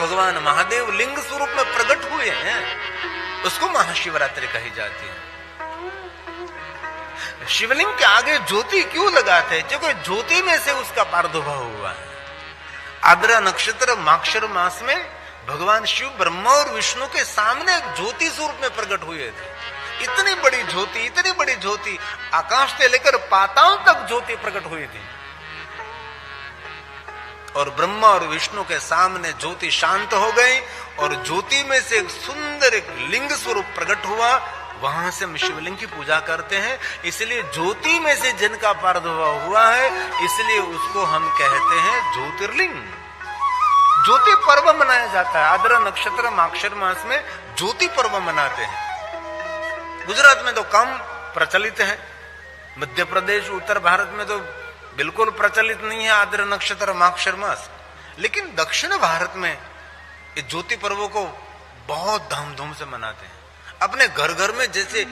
भगवान महादेव लिंग स्वरूप में प्रकट हुए हैं, उसको महाशिवरात्रि कही जाती है। शिवलिंग के आगे ज्योति क्यों लगाते हैं? क्योंकि ज्योति में से उसका प्रादुर्भाव हुआ है। आद्रा नक्षत्र माक्षर मास में भगवान शिव ब्रह्मा और विष्णु के सामने एक ज्योति स्वरूप में प्रकट हुए थे। इतनी बड़ी ज्योति, आकाश से लेकर पाताल तक ज्योति प्रकट हुई थी। और ब्रह्मा और विष्णु के सामने ज्योति शांत हो गई और ज्योति में से एक सुंदर एक लिंग स्वरूप प्रकट हुआ। वहां से हम शिवलिंग की पूजा करते हैं। इसलिए ज्योति में से जिनका प्रादुर्भाव हुआ है, इसलिए उसको हम कहते हैं ज्योतिर्लिंग। ज्योति पर्व मनाया जाता है। आद्रा नक्षत्र माक्षर मास में ज्योति पर्व मनाते हैं। गुजरात में तो कम प्रचलित है, मध्य प्रदेश उत्तर भारत में तो बिल्कुल प्रचलित नहीं है आद्रा नक्षत्र माक्षर मास। लेकिन दक्षिण भारत में इस ज्योति पर्व को बहुत धामधूम से मनाते हैं। अपने घर घर में जैसे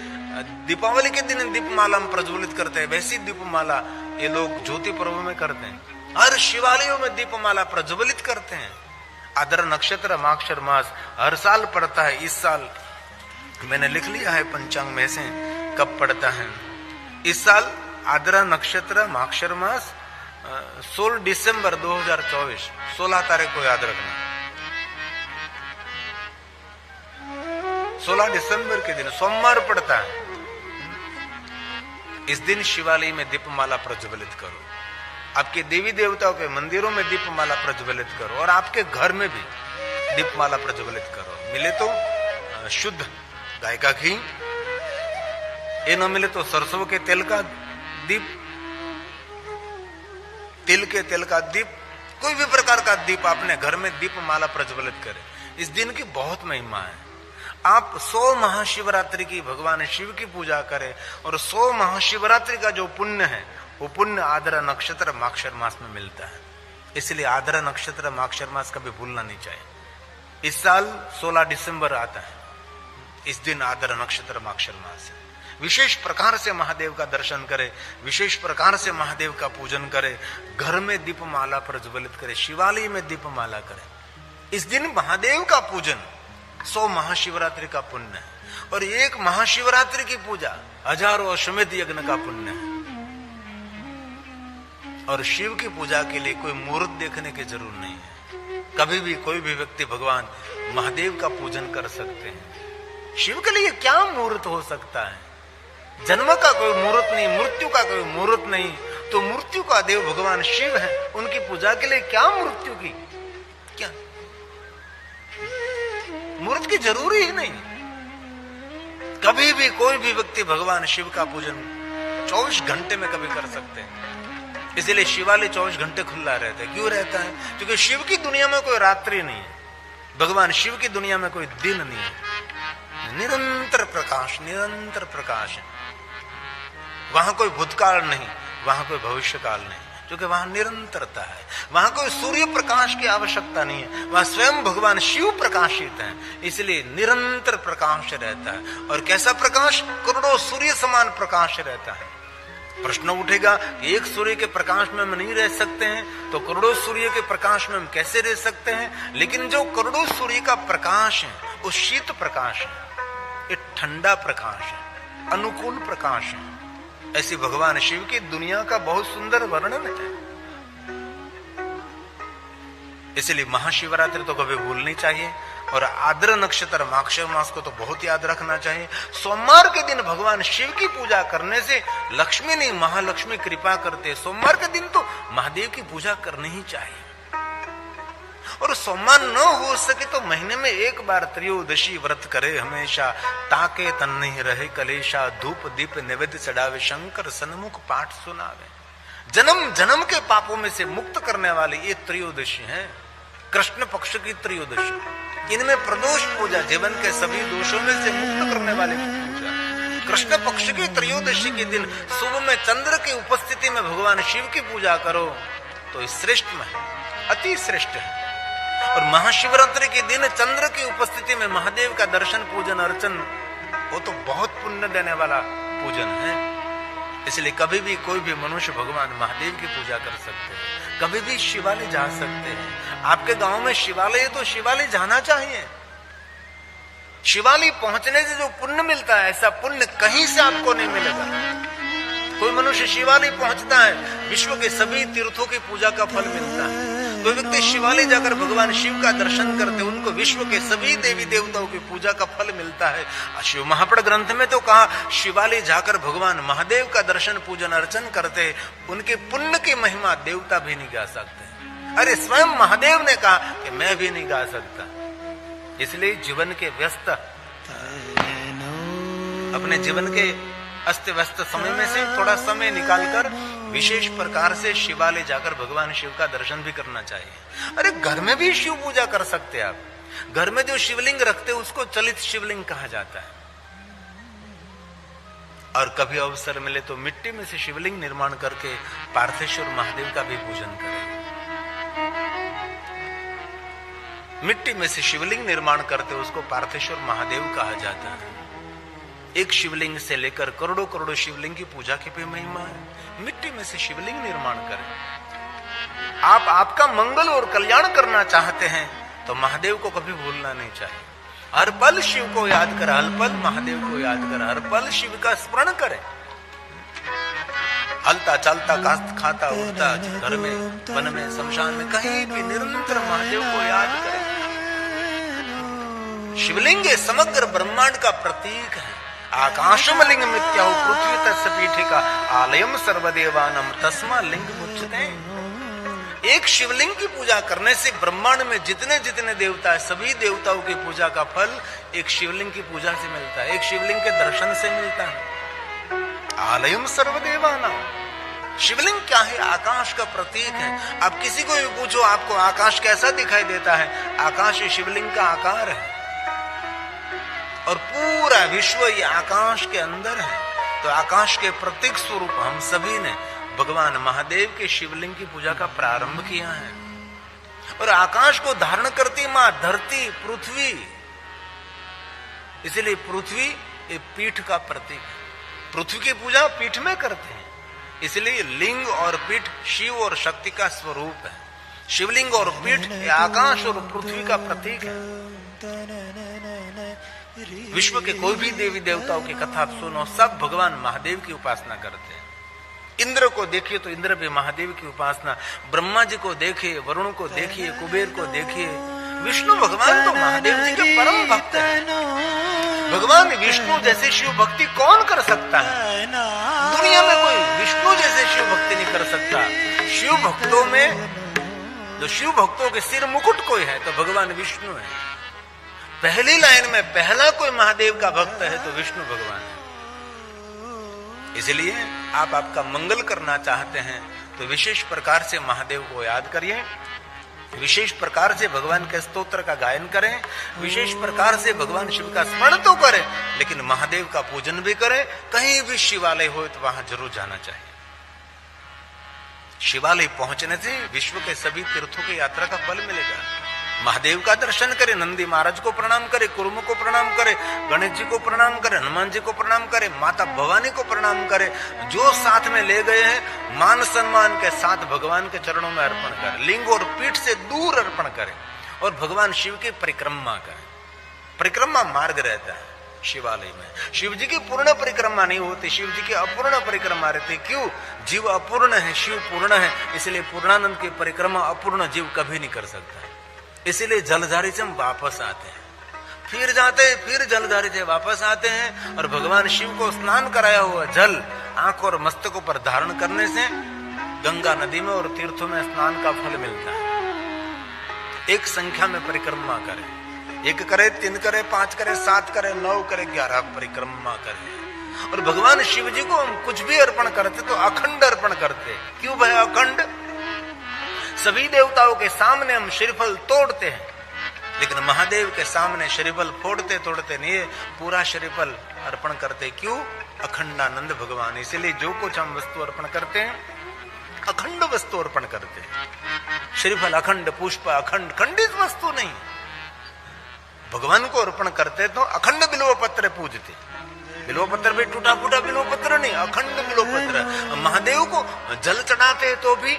दीपावली के दिन दीपमाला प्रज्वलित करते हैं, वैसी दीपमाला ये लोग ज्योति पर्व में करते हैं। हर शिवालयों में दीपमाला प्रज्वलित करते हैं। आद्रा नक्षत्र माक्षर मास हर साल पड़ता है। इस साल मैंने लिख लिया है पंचांग में से कब पड़ता है। इस साल आद्रा नक्षत्र माक्षर मास 16 दिसंबर 2024, 16 तारीख को याद रखना। 16 दिसंबर के दिन सोमवार पड़ता है। इस दिन शिवालय में दीपमाला प्रज्वलित करो, आपके देवी देवताओं के मंदिरों में दीपमाला प्रज्वलित करो और आपके घर में भी दीपमाला प्रज्वलित करो। मिले तो शुद्ध गाय का घी, ये न मिले तो सरसों के तेल का दीप, तिल के तेल का दीप, कोई भी प्रकार का दीप अपने घर में दीपमाला प्रज्वलित करें। इस दिन की बहुत महिमा है। आप 100 महाशिवरात्रि की भगवान शिव की पूजा करें और 100 महाशिवरात्रि का जो पुण्य है वो पुण्य आद्रा नक्षत्र माक्षर मास में मिलता है। इसलिए आद्रा नक्षत्र माक्षर मास कभी भूलना नहीं चाहिए। इस साल 16 दिसंबर आता है। इस दिन आद्रा नक्षत्र माक्षर मास है। विशेष प्रकार से महादेव का दर्शन करें, विशेष प्रकार से महादेव का पूजन करें, घर में दीपमाला प्रज्वलित करें, शिवालय में दीपमाला करें। इस दिन महादेव का पूजन 100 महाशिवरात्रि का पुण्य है और एक महाशिवरात्रि की पूजा हजारों अश्वमेध यज्ञ का पुण्य है। और शिव की पूजा के लिए कोई मुहूर्त देखने की जरूरत नहीं है। कभी भी कोई भी व्यक्ति भगवान महादेव का पूजन कर सकते हैं। शिव के लिए क्या मुहूर्त हो सकता है? जन्म का कोई मुहूर्त नहीं, मृत्यु का कोई मुहूर्त नहीं, तो मृत्यु का देव भगवान शिव है, उनकी पूजा के लिए क्या मृत्यु की, क्या मुहूर्त की जरूरी ही नहीं। कभी भी कोई भी व्यक्ति भगवान शिव का पूजन 24 घंटे में कभी कर सकते हैं। इसलिए शिवालय 24 घंटे खुला रहता है। क्यों रहता है? क्योंकि शिव की दुनिया में कोई रात्रि नहीं है, भगवान शिव की दुनिया में कोई दिन नहीं है। निरंतर प्रकाश, निरंतर प्रकाश है। वहां कोई भूतकाल नहीं, वहां कोई भविष्यकाल नहीं, क्योंकि वहां निरंतरता है। वहां कोई सूर्य प्रकाश की आवश्यकता नहीं है, वहां स्वयं भगवान शिव प्रकाशित है। इसलिए निरंतर प्रकाश रहता है। और कैसा प्रकाश? करोड़ों सूर्य समान प्रकाश रहता है। प्रश्न उठेगा कि एक सूर्य के प्रकाश में हम नहीं रह सकते हैं, तो करोड़ों सूर्य के प्रकाश में हम कैसे रह सकते हैं? लेकिन जो करोड़ों सूर्य का प्रकाश है वो शीत प्रकाश है, ये ठंडा प्रकाश है, अनुकूल प्रकाश है। ऐसी भगवान शिव की दुनिया का बहुत सुंदर वर्णन है। इसलिए महाशिवरात्रि तो कभी भूलनी चाहिए और आद्रा नक्षत्र माक्षर मास को तो बहुत याद रखना चाहिए। सोमवार के दिन भगवान शिव की पूजा करने से लक्ष्मी नहीं, महालक्ष्मी कृपा करते। सोमवार के दिन तो महादेव की पूजा करनी ही चाहिए। और सोमवार न हो सके तो महीने में एक बार त्रयोदशी व्रत करे हमेशा, ताके तन नहीं रहे कलेशा, धूप दीप निवेद्य चढ़ावे, शंकर सन्मुख पाठ सुनावे। जन्म जन्म के पापों में से मुक्त करने वाली ये त्रयोदशी है, कृष्ण पक्ष की त्रयोदशी। इनमें प्रदोष पूजा, जीवन के सभी दोषों में से मुक्त करने वाली पूजा। कृष्ण पक्ष की त्रयोदशी के दिन सुबह में चंद्र की उपस्थिति में भगवान शिव की पूजा करो तो श्रेष्ठ में अति श्रेष्ठ है। और महाशिवरात्रि के दिन चंद्र की उपस्थिति में महादेव का दर्शन पूजन अर्चन, वो तो बहुत पुण्य देने वाला पूजन है। इसलिए कभी भी कोई भी मनुष्य भगवान महादेव की पूजा कर सकते हैं, कभी भी शिवालय जा सकते हैं। आपके गांव में शिवालय है तो शिवालय जाना चाहिए। शिवालय पहुंचने से जो पुण्य मिलता है, ऐसा पुण्य कहीं से आपको नहीं मिलेगा। कोई मनुष्य शिवालय पहुंचता है, विश्व के सभी तीर्थों की पूजा का फल मिलता है। कोई व्यक्ति शिवालय जाकर भगवान शिव का दर्शन करते, उनको विश्व के सभी देवी देवताओं की पूजा का फल मिलता है। शिव महापुराण ग्रंथ में तो कहा, शिवालय जाकर भगवान महादेव का दर्शन पूजन अर्चन करते, उनके पुण्य की महिमा देवता भी नहीं गा सकते। अरे स्वयं महादेव ने कहा कि मैं भी नहीं गा सकता। इसलिए जीवन के व्यस्त, अपने जीवन के अस्त व्यस्त समय में से थोड़ा समय निकालकर विशेष प्रकार से शिवालय जाकर भगवान शिव का दर्शन भी करना चाहिए। अरे घर में भी शिव पूजा कर सकते हैं आप। घर में जो शिवलिंग रखते हैं उसको चलित शिवलिंग कहा जाता है। और कभी अवसर मिले तो मिट्टी में से शिवलिंग निर्माण करके पार्थेश्वर महादेव का भी पूजन करें। मिट्टी में से शिवलिंग निर्माण करते उसको पार्थेश्वर महादेव कहा जाता है। एक शिवलिंग से लेकर करोड़ों करोड़ों शिवलिंग की पूजा की भी महिमा है। मिट्टी में से शिवलिंग निर्माण करें। आप आपका मंगल और कल्याण करना चाहते हैं तो महादेव को कभी भूलना नहीं चाहिए। हर पल शिव को याद करें, हर पल महादेव को याद करें, हर पल शिव का स्मरण करें। हलता चलता खाता उठता, घर में, वन में, शमशान में, कहीं भी निरंतर महादेव को याद करें। शिवलिंग समग्र ब्रह्मांड का प्रतीक है। आकाशम लिंग मित्याहु पृथ्वी तस्य पीठिका आलयम सर्वदेवानम तस्मा लिंग मुच्यते। एक शिवलिंग की पूजा करने से ब्रह्मांड में जितने जितने देवता है, सभी देवताओं की पूजा का फल एक शिवलिंग की पूजा से मिलता है, एक शिवलिंग के दर्शन से मिलता है। आलयम सर्वदेवानम। शिवलिंग क्या है? आकाश का प्रतीक है। आप किसी को भी पूछो आपको आकाश कैसा दिखाई देता है, आकाश शिवलिंग का आकार है और पूरा विश्व ये आकाश के अंदर है। तो आकाश के प्रतीक स्वरूप हम सभी ने भगवान महादेव के शिवलिंग की पूजा का प्रारंभ किया है। और आकाश को धारण करती मां धरती, पृथ्वी, इसलिए पृथ्वी एक पीठ का प्रतीक है। पृथ्वी की पूजा पीठ में करते हैं, इसलिए लिंग और पीठ शिव और शक्ति का स्वरूप है। शिवलिंग और पीठ आकाश और पृथ्वी का प्रतीक है। विश्व के कोई भी देवी देवताओं की कथा सुनो, सब भगवान महादेव की उपासना करते हैं। इंद्र को देखिए तो इंद्र भी महादेव की उपासना, ब्रह्मा जी को देखिए, वरुण को देखिए, कुबेर को देखिए, विष्णु भगवान तो महादेव जी के परम भक्त हैं। भगवान विष्णु जैसे शिव भक्ति कौन कर सकता है? दुनिया में कोई विष्णु जैसे शिव भक्ति नहीं कर सकता। शिव भक्तों में जो शिव भक्तों के सिर मुकुट कोई है तो भगवान विष्णु है। पहली लाइन में पहला कोई महादेव का भक्त है तो विष्णु भगवान है। इसलिए आप आपका मंगल करना चाहते हैं तो विशेष प्रकार से महादेव को याद करिए, विशेष प्रकार से भगवान के स्तोत्र का गायन करें, विशेष प्रकार से भगवान शिव का स्मरण तो करें, लेकिन महादेव का पूजन भी करें। कहीं भी शिवालय हो तो वहां जरूर जाना चाहिए। शिवालय पहुंचने से विश्व के सभी तीर्थों की यात्रा का फल मिलेगा। महादेव का दर्शन करे, नंदी महाराज को प्रणाम करे, कुर्म को प्रणाम करे, गणेश जी को प्रणाम करे, हनुमान जी को प्रणाम करे, माता भवानी को प्रणाम करे। जो साथ में ले गए हैं मान सम्मान के साथ भगवान के चरणों में अर्पण करे, लिंग और पीठ से दूर अर्पण करे और भगवान शिव की परिक्रमा करे। परिक्रमा मार्ग रहता है शिवालय में। शिव जी की पूर्ण परिक्रमा नहीं होती, शिव जी की अपूर्ण परिक्रमा रहती। क्यों? जीव अपूर्ण है, शिव पूर्ण है, इसलिए पूर्णानंद की परिक्रमा अपूर्ण जीव कभी नहीं कर सकता। इसीलिए जलधारी से हम वापस आते हैं, फिर जाते हैं, फिर जलधारी से वापस आते हैं और भगवान शिव को स्नान कराया हुआ जल आंख और मस्तकों पर धारण करने से गंगा नदी में और तीर्थों में स्नान का फल मिलता है। एक संख्या में परिक्रमा करें, 1 करे, 3 करे, 5 करे, 7 करे, 9 करे, 11 परिक्रमा करें। और भगवान शिव जी को हम कुछ भी अर्पण करते तो अखंड अर्पण करते। क्यों भाई अखंड? सभी देवताओं के सामने हम श्रीफल तोड़ते हैं, लेकिन महादेव के सामने श्रीफल फोड़ते तोड़ते नहीं, पूरा श्रीफल अर्पण करते। क्यों? अखंडानंद भगवान। इसलिए जो कुछ हम वस्तु अर्पण करते हैं अखंड वस्तु अर्पण करते हैं। श्रीफल अखंड, पुष्प अखंड, खंडित वस्तु नहीं। भगवान को अर्पण करते तो अखंड बिल्व पत्र पूजते। बिल्वपत्र भी टूटा फूटा बिल्वपत्र नहीं, अखंड बिल्वपत्र। महादेव को जल चढ़ाते तो भी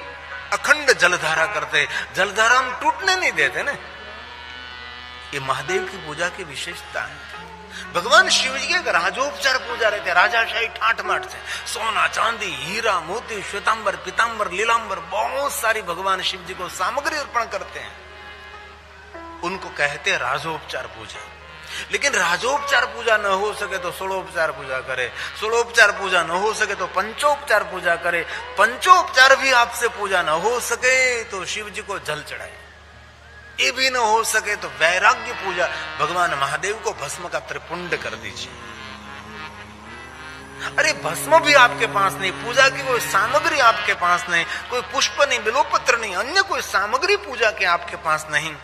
अखंड जलधारा करते, जलधारा हम टूटने नहीं देते ना। ये महादेव की पूजा की विशेषता है। भगवान शिव जी के राजोपचार पूजा रहते, राजाशाही ठाट माट से, सोना चांदी हीरा मोती श्वेतांबर पीतांबर लीलांबर बहुत सारी भगवान शिव जी को सामग्री अर्पण करते हैं, उनको कहते हैं राजोपचार पूजा। लेकिन राजोपचार पूजा न हो सके तो षोड़ोपचार पूजा करे, षोड़ोपचार पूजा न हो सके तो पंचोपचार पूजा करे, पंचोपचार भी आपसे पूजा न हो सके तो शिव जी को जल चढ़ाए, ये भी न हो सके तो वैराग्य पूजा, भगवान महादेव को भस्म का त्रिपुंड कर दीजिए। अरे भस्म भी आपके पास नहीं, पूजा की कोई सामग्री आपके पास नहीं, कोई पुष्प नहीं, बिल्वपत्र नहीं, अन्य कोई सामग्री पूजा के आपके पास नहीं,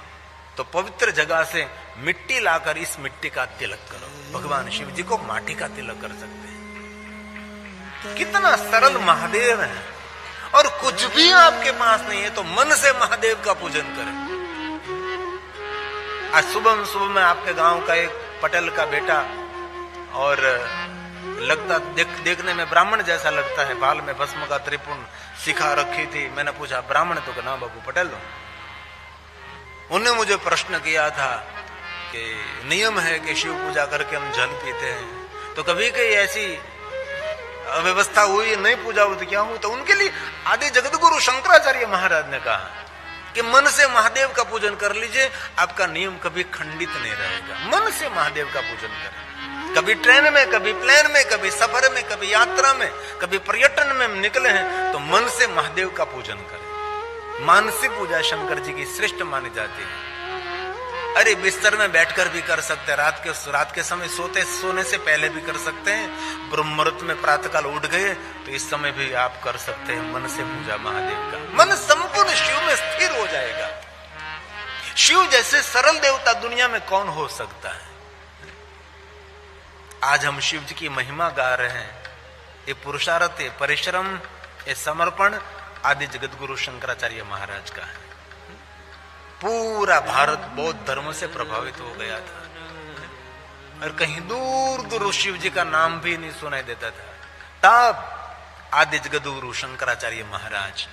तो पवित्र जगह से मिट्टी लाकर इस मिट्टी का तिलक करो। भगवान शिव जी को माटी का तिलक कर सकते हैं। कितना सरल महादेव है। और कुछ भी आपके पास नहीं है तो मन से महादेव का पूजन करें। आज सुबह सुबह में आपके गांव का एक पटेल का बेटा, और लगता देखने में ब्राह्मण जैसा लगता है, बाल में भस्म का त्रिपुंड सिखा रखी थी। मैंने पूछा ब्राह्मण तो कहना बाबू पटेल हो। उन्होंने मुझे प्रश्न किया था कि नियम है कि शिव पूजा करके हम जल पीते हैं, तो कभी कहीं ऐसी व्यवस्था हुई नहीं पूजा हुई तो क्या हुआ? तो उनके लिए आदि जगत गुरु शंकराचार्य महाराज ने कहा कि मन से महादेव का पूजन कर लीजिए, आपका नियम कभी खंडित नहीं रहेगा। मन से महादेव का पूजन करें। कभी ट्रेन में, कभी प्लेन में, कभी सफर में, कभी यात्रा में, कभी पर्यटन में निकले हैं तो मन से महादेव का पूजन करें। मानसिक पूजा शंकर जी की श्रेष्ठ मानी जाती है। अरे बिस्तर में बैठकर भी कर सकते हैं, रात के समय सोने से पहले भी कर सकते हैं। ब्रह्म मुहूर्त में प्रातःकाल उठ गए तो इस समय भी आप कर सकते हैं मन से पूजा महादेव का। मन संपूर्ण शिव में स्थिर हो जाएगा। शिव जैसे सरल देवता दुनिया में कौन हो सकता है? आज हम शिव जी की महिमा गा रहे हैं। ये पुरुषार्थ, ये परिश्रम, ये समर्पण आदि जगत गुरु शंकराचार्य महाराज का है। पूरा भारत बौद्ध धर्म से प्रभावित हो गया था और कहीं दूर दूर शिव जी का नाम भी नहीं सुनाई देता था। तब आदि जगत गुरु शंकराचार्य महाराज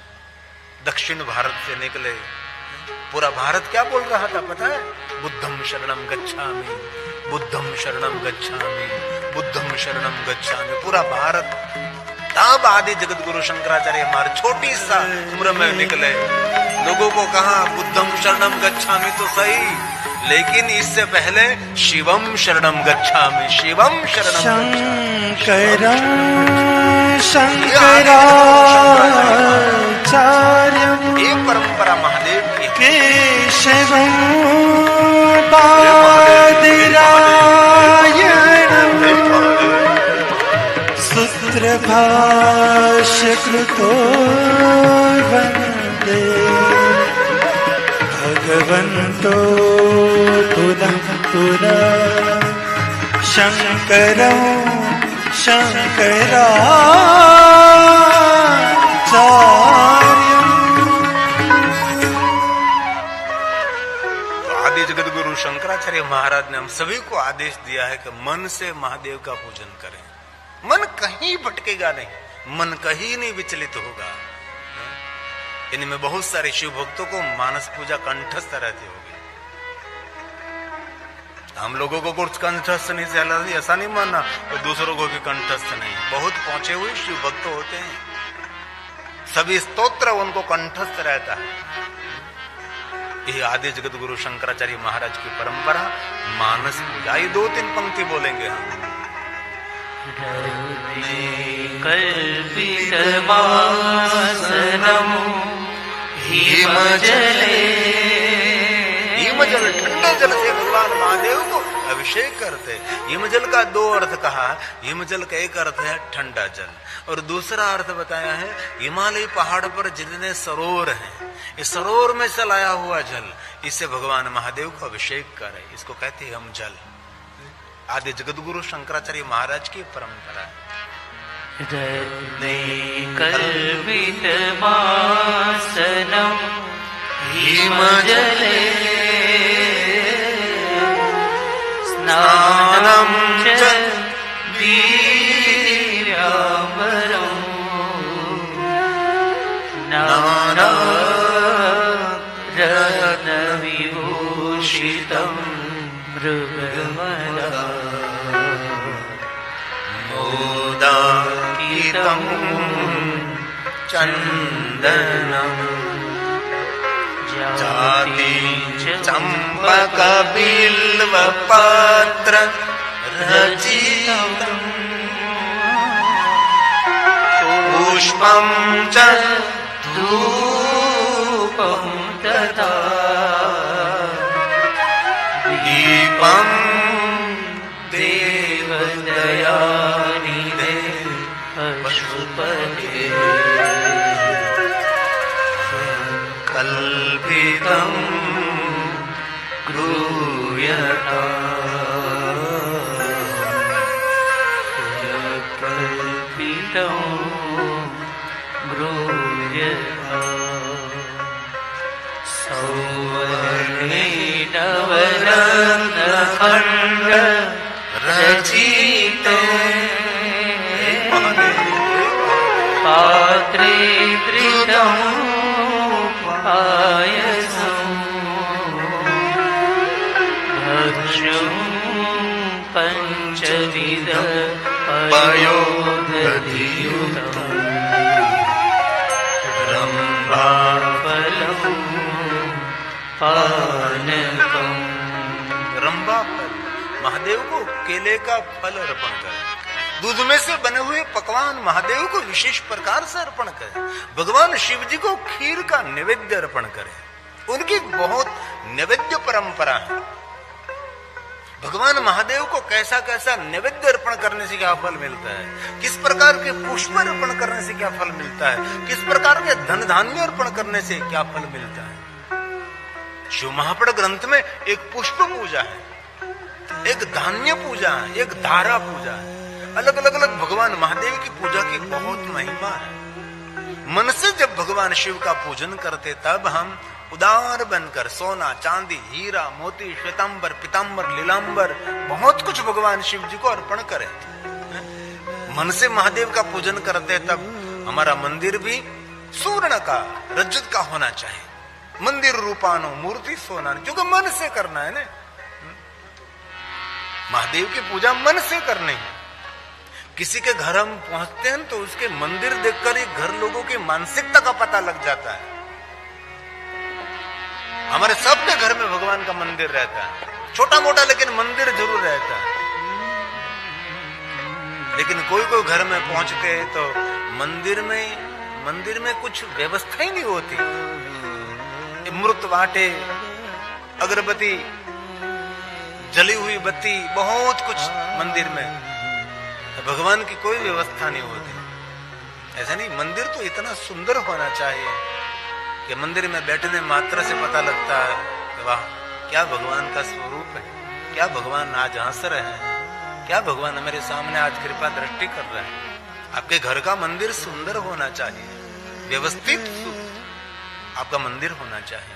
दक्षिण भारत से निकले। पूरा भारत क्या बोल रहा था पता है? बुद्धम शरणम गच्छामि, बुद्धम शरणम गच्छामि, बुद्धम शरणम गच्छामि। पूरा भारत। तब आदि जगत गुरु शंकराचार्य महाराज छोटी सा उम्र में निकले, लोगों को कहा बुद्धम शरणम गच्छामि तो सही, लेकिन इससे पहले शिवम शरणम गच्छामि, शिवम शरणम शंकरं शंकराचार्यं। ये परंपरा महादेव की केशवं बादरायणं सूत्रभाष्य कृतो वन्दे भगवन्तो पुनः पुनः शंकरं शंकराचार्यं। आदि जगत गुरु शंकराचार्य महाराज ने हम सभी को आदेश दिया है कि मन से महादेव का पूजन करें। मन कहीं भटकेगा नहीं, मन कहीं नहीं विचलित होगा। इनमें बहुत सारे शिव भक्तों को मानस पूजा कंठस्थ रहती होगी। हम लोगों को कुछ कंठस्थ नहीं से ऐसा नहीं मानना, और दूसरों को भी कंठस्थ नहीं। बहुत पहुंचे हुए शिव भक्त होते हैं, सभी स्तोत्र उनको कंठस्थ रहता है। ये आदि जगत गुरु शंकराचार्य महाराज की परंपरा मानस पूजा। ये 2-3 पंक्ति बोलेंगे हम। हिमजल, ठंडे जल से भगवान महादेव को अभिषेक करते। हिमजल का 2 अर्थ कहा। हिमजल का एक अर्थ है ठंडा जल, और दूसरा अर्थ बताया है हिमालय पहाड़ पर जितने सरोवर हैं, इस सरोवर में से लाया हुआ जल, इससे भगवान महादेव को अभिषेक करे। इसको कहते हैं हम जल। आदि जगत गुरु शंकराचार्य महाराज की परंपरा है। हिमजले स्नानं च मृगमदा मोदाकितं चन्दनं जाति चम्पकबिल्वपत्र रचितं पुष्पं च धूपं तथा दीपं देवदयानिधे पशुपते कल्पितं कल्पितं गृह्यता सौवर्णेनवरत्नखण्ड रचिते पात्रे धृतं पायसं भक्ष्यं पञ्चविध पयोदधियुतं रम्भाफलं पानकं। रंभा फल, महादेव को केले का फल अर्पण करें। दूध में से बने हुए पकवान महादेव को विशेष प्रकार से अर्पण करें। भगवान शिव जी को खीर का नैवेद्य अर्पण करें। उनकी बहुत नैवेद्य परंपरा है। भगवान महादेव को कैसा कैसा नैवेद्य अर्पण करने से क्या फल मिलता है, किस प्रकार के पुष्प अर्पण करने से क्या फल मिलता है, किस प्रकार के धन धान्य अर्पण करने से क्या फल मिलता है। शिव महापड़ ग्रंथ में एक पुष्प पूजा है, एक धान्य पूजा है, एक धारा पूजा है। अलग अलग भगवान महादेव की पूजा की बहुत महिमा है। मन से जब भगवान शिव का पूजन करते तब हम उदार बनकर सोना चांदी हीरा मोती श्वेतांबर पीतांबर लीलांबर बहुत कुछ भगवान शिव जी को अर्पण करें। मन से महादेव का पूजन करते तब हमारा मंदिर भी स्वर्ण का रजत का होना चाहिए। मंदिर रूपानो मूर्ति सोना, क्योंकि मन से करना है ना। महादेव की पूजा मन से करनी है। किसी के घर हम पहुंचते हैं तो उसके मंदिर देखकर ही घर लोगों की मानसिकता का पता लग जाता है। हमारे सबके घर में भगवान का मंदिर रहता है, छोटा मोटा लेकिन मंदिर जरूर रहता है। लेकिन कोई कोई घर में पहुंचते हैं तो मंदिर में कुछ व्यवस्था ही नहीं होती। मृत वाटे, अगरबत्ती, जली हुई बत्ती, बहुत कुछ मंदिर में, भगवान की कोई व्यवस्था नहीं होती। ऐसा नहीं, मंदिर तो इतना सुंदर होना चाहिए कि मंदिर में बैठने मात्र से पता लगता है कि वाह क्या भगवान का स्वरूप है, क्या भगवान आज हंस रहे हैं, क्या भगवान मेरे सामने आज कृपा दृष्टि कर रहे हैं। आपके घर का मंदिर सुंदर होना चाहिए, व्यवस्थित आपका मंदिर होना चाहिए।